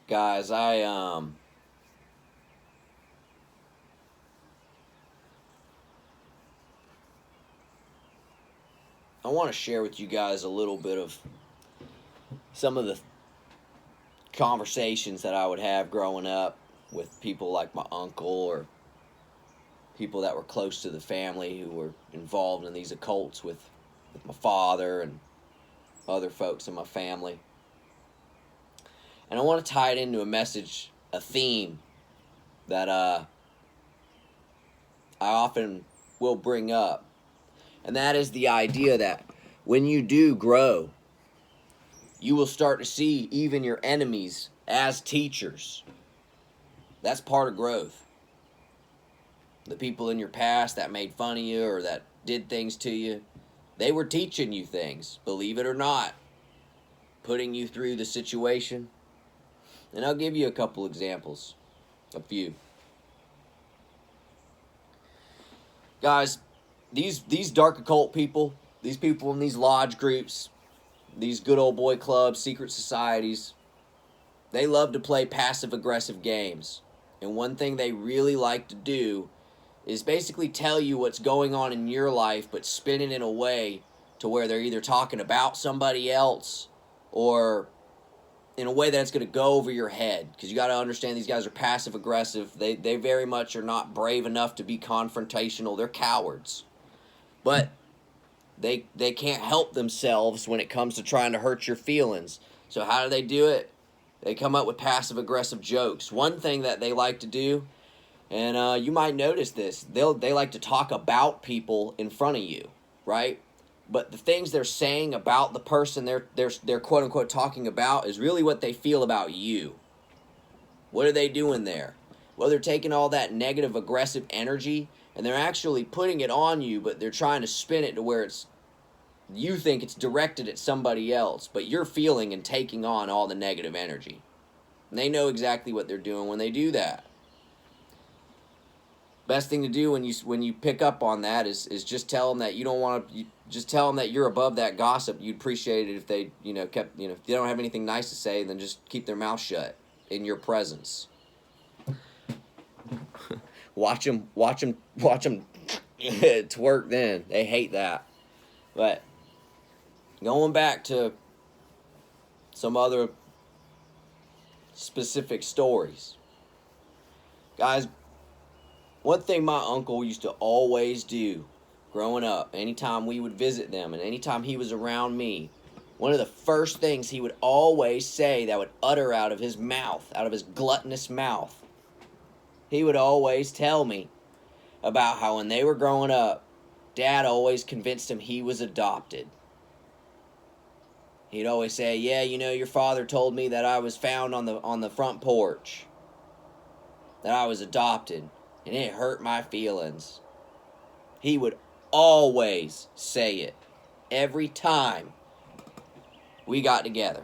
Guys, I want to share with you guys a little bit of some of the conversations that I would have growing up with people like my uncle or people that were close to the family who were involved in these occults with my father and other folks in my family. And I want to tie it into a message, a theme that I often will bring up. And that is the idea that when you do grow, you will start to see even your enemies as teachers. That's part of growth. The people in your past that made fun of you or that did things to you, they were teaching you things, believe it or not, putting you through the situation. And I'll give you a couple examples, a few. Guys, these dark occult people, these people in these lodge groups, these good old boy clubs, secret societies, they love to play passive-aggressive games. And one thing they really like to do is basically tell you what's going on in your life, but spin it in a way to where they're either talking about somebody else or in a way that's going to go over your head. Because you got to understand these guys are passive-aggressive. They very much are not brave enough to be confrontational. They're cowards. But they can't help themselves when it comes to trying to hurt your feelings. So how do they do it? They come up with passive-aggressive jokes. One thing that they like to do, and you might notice this, they like to talk about people in front of you, right? But the things they're saying about the person they're quote-unquote talking about is really what they feel about you. What are they doing there? Well, they're taking all that negative, aggressive energy, and they're actually putting it on you, but they're trying to spin it to where you think it's directed at somebody else, but you're feeling and taking on all the negative energy. And they know exactly what they're doing when they do that. Best thing to do when you pick up on that is just tell them that you don't want to. Just tell them that you're above that gossip. You'd appreciate it if they kept if they don't have anything nice to say, then just keep their mouth shut in your presence. watch them twerk. Then they hate that. But going back to some other specific stories, guys. One thing my uncle used to always do growing up, anytime we would visit them and anytime he was around me, one of the first things he would always say that would utter out of his mouth, out of his gluttonous mouth, he would always tell me about how when they were growing up, Dad always convinced him he was adopted. He'd always say, yeah, your father told me that I was found on the front porch, that I was adopted. And it hurt my feelings. He would always say it every time we got together.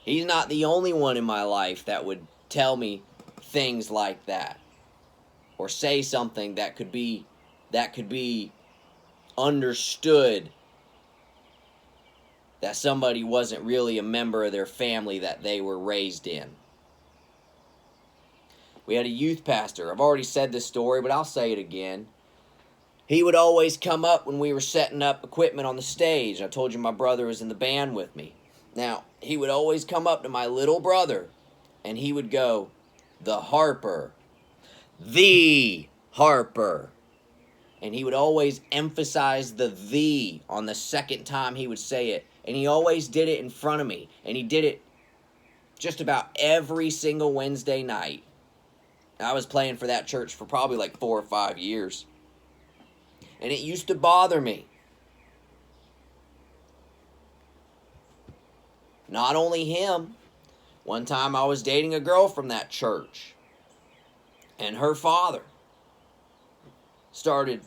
He's not the only one in my life that would tell me things like that, or say something that could be understood that somebody wasn't really a member of their family that they were raised in. We had a youth pastor. I've already said this story, but I'll say it again. He would always come up when we were setting up equipment on the stage. I told you my brother was in the band with me. Now, he would always come up to my little brother, and he would go, "The Harper. The Harper." And he would always emphasize the on the second time he would say it. And he always did it in front of me. And he did it just about every single Wednesday night. I was playing for that church for probably like 4 or 5 years. And it used to bother me. Not only him. One time I was dating a girl from that church. And her father started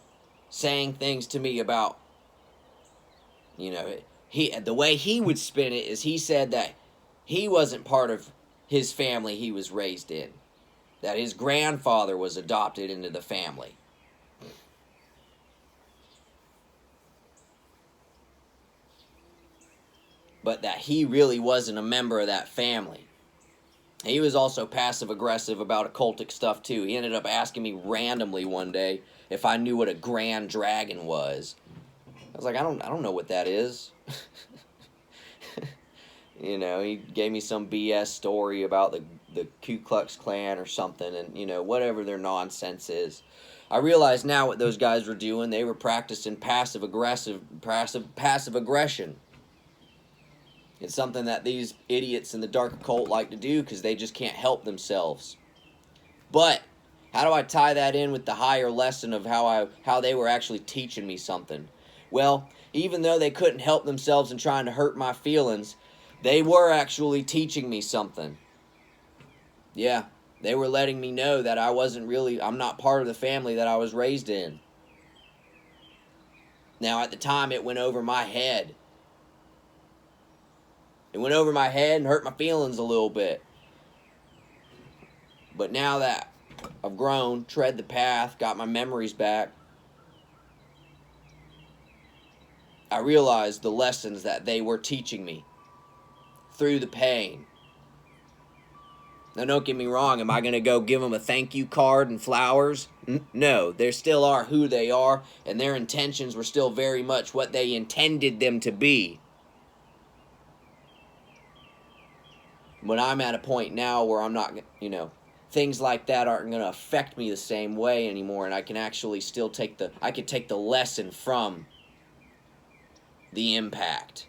saying things to me about, the way he would spin it is he said that he wasn't part of his family he was raised in. That his grandfather was adopted into the family. but that he really wasn't a member of that family. He was also passive-aggressive about occultic stuff, too. He ended up asking me randomly one day if I knew what a grand dragon was. I was like, I don't know what that is. You know, he gave me some BS story about the Ku Klux Klan or something, and, you know, whatever their nonsense is. I realize now what those guys were doing. They were practicing passive aggression. It's something that these idiots in the dark occult like to do because they just can't help themselves. But how do I tie that in with the higher lesson of how they were actually teaching me something? Well, even though they couldn't help themselves in trying to hurt my feelings, they were actually teaching me something. Yeah, they were letting me know that I'm not part of the family that I was raised in. Now, at the time, it went over my head. It went over my head and hurt my feelings a little bit. But now that I've grown, tread the path, got my memories back, I realized the lessons that they were teaching me through the pain. Now, don't get me wrong, am I going to go give them a thank you card and flowers? No, they still are who they are, and their intentions were still very much what they intended them to be. But I'm at a point now where I'm not, things like that aren't going to affect me the same way anymore, and I can actually still take the lesson from the impact.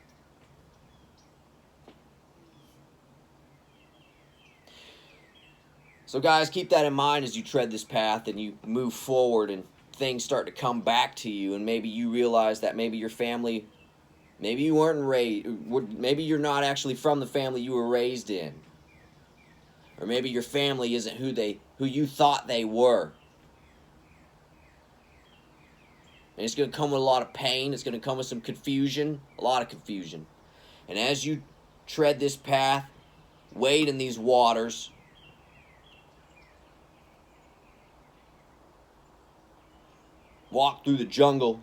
So guys, keep that in mind as you tread this path and you move forward and things start to come back to you, and maybe you realize that maybe your family, maybe you weren't raised, maybe you're not actually from the family you were raised in. Or maybe your family isn't who you thought they were. And it's going to come with a lot of pain. It's going to come with some confusion, a lot of confusion. And as you tread this path, wade in these waters, walk through the jungle,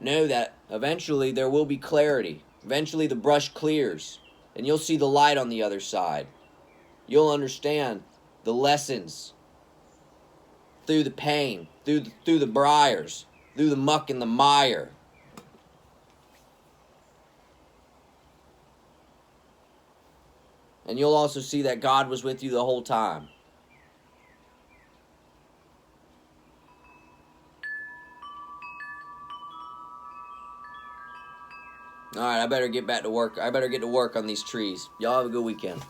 know that eventually there will be clarity. Eventually the brush clears, and you'll see the light on the other side. You'll understand the lessons through the pain, through the briars, through the muck and the mire. And you'll also see that God was with you the whole time. Alright, I better get back to work. I better get to work on these trees. Y'all have a good weekend.